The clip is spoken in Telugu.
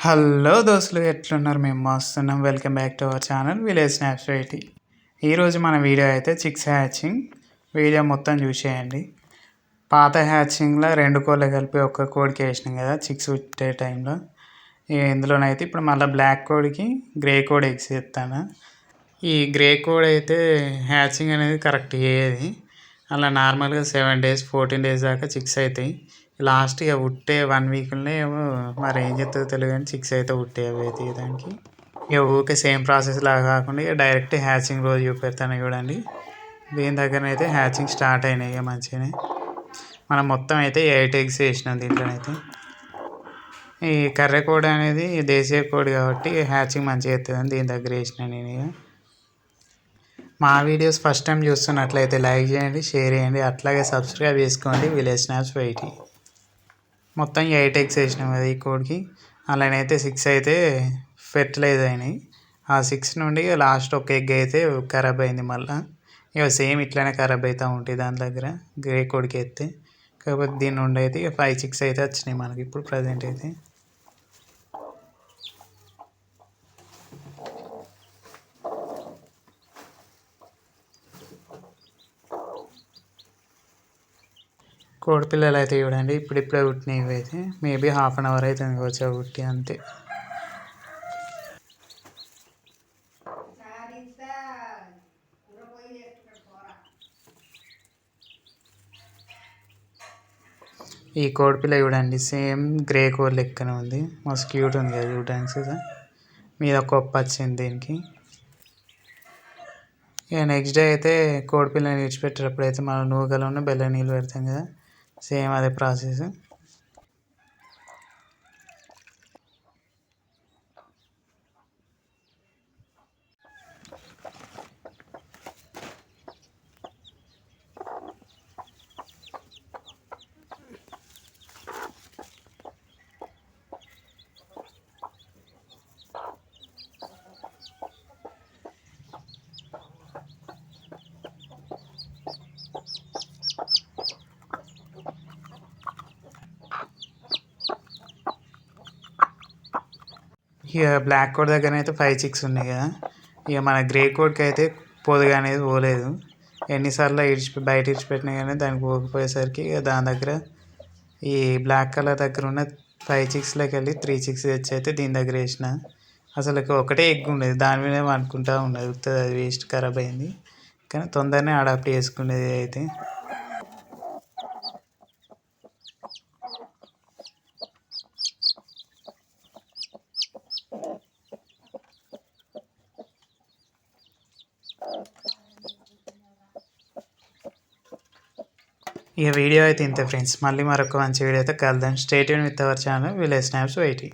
హలో దోస్తులు, ఎట్లున్నారు? మేము వస్తున్నాం. Welcome back to our channel village snaps 80. ఈరోజు మన వీడియో అయితే చిక్స్ హ్యాచింగ్ వీడియో మొత్తం చూసేయండి. పాత హ్యాచింగ్లో 2 కోళ్ళు కలిపి ఒక్క కోడికి వేసినాం కదా చిక్స్ పుట్టే టైంలో. ఇందులోనైతే ఇప్పుడు మళ్ళీ బ్లాక్ కోడికి గ్రే కోడ్ ఎగ్స్ ఇస్తాను. ఈ గ్రే కోడ్ అయితే హ్యాచింగ్ అనేది కరెక్ట్ అయ్యేది. అలా నార్మల్గా 7 days 14 days దాకా చిక్స్ అవుతాయి. లాస్ట్ ఇక ఉట్టే 1 వీక్లోనే ఏమో మరి ఏం చెప్తుందో తెలియదు కానీ చిక్స్ అయితే ఉట్టే అవి అయితే దానికి ఇక ఊరికే సేమ్ ప్రాసెస్ లాగా కాకుండా ఇక డైరెక్ట్ హ్యాచింగ్ రోజు చూపెడతాను చూడండి. దీని దగ్గర అయితే హ్యాచింగ్ స్టార్ట్ అయినాయి ఇక మంచిగానే. మనం మొత్తం అయితే 8 eggs వేసినాం దీంట్లోనైతే. ఈ కర్రె కోడి అనేది దేశీయ కోడి కాబట్టి హ్యాచింగ్ మంచిగా అవుతుందని దీని దగ్గర వేసిన నేను. ఇక మా వీడియోస్ ఫస్ట్ టైం చూస్తున్నట్లయితే లైక్ చేయండి, షేర్ చేయండి, అట్లాగే సబ్స్క్రైబ్ చేసుకోండి విలేజ్ స్నాప్స్ 80. మొత్తం 8 eggs వేసినాం కదా ఈ కోడికి. అలానైతే 6 అయితే ఫెర్టిలైజ్ అయినాయి. ఆ 6 నుండి లాస్ట్ ఒక ఎగ్ అయితే ఖరాబ్ అయింది. మళ్ళీ ఇక సేమ్ ఇట్లానే ఖరాబ్ అవుతూ ఉంటాయి దాని దగ్గర గ్రే కోడికి అయితే. కాకపోతే దీని నుండి అయితే ఇక 5 6 అయితే వచ్చినాయి మనకి ఇప్పుడు ప్రజెంట్ అయితే. కోడి పిల్లలు అయితే చూడండి ఇప్పుడిప్పుడే పుట్టినవి అయితే. మేబీ హాఫ్ అన్ అవర్ అయితే వచ్చా పుట్టి అంతే. ఈ కోడిపిల్ల చూడండి సేమ్ గ్రే కోడ్ లెక్కనే ఉంది. మస్తు క్యూట్ ఉంది కదా చూడడానికి. మీద కొప్ప వచ్చింది దీనికి. ఇక నెక్స్ట్ డే అయితే కోడిపిల్లని విడిచిపెట్టేటప్పుడు అయితే మనం నూకలోనే బెల్లం నీళ్ళు పెడతాం కదా, సేమ్ అదే ప్రాసెస్. ఇక బ్లాక్ కోడ్ దగ్గర అయితే 5 6 ఉన్నాయి కదా. ఇక మన గ్రే కోడ్కి అయితే పొదుగు అనేది పోలేదు. ఎన్నిసార్లు బయట ఇడిచిపెట్టినా కానీ దానికి పోకపోయేసరికి ఇక దాని దగ్గర ఈ బ్లాక్ కలర్ దగ్గర ఉన్న 5 6లోకి వెళ్ళి 3 6 తెచ్చి అయితే దీని దగ్గర వేసిన. అసలు ఒకటే ఎగ్ ఉండేది, దాని మీద అనుకుంటా ఉండదు, అది వేస్ట్ ఖరాబ్ అయింది. కానీ తొందరనే అడాప్ట్ చేసుకునేది అయితే. ఇక వీడియో అయితే ఇంతే ఫ్రెండ్స్. మళ్ళీ మరొక మంచి వీడియో అయితే కలుద్దాం. Stay tune with our channel village snaps 80.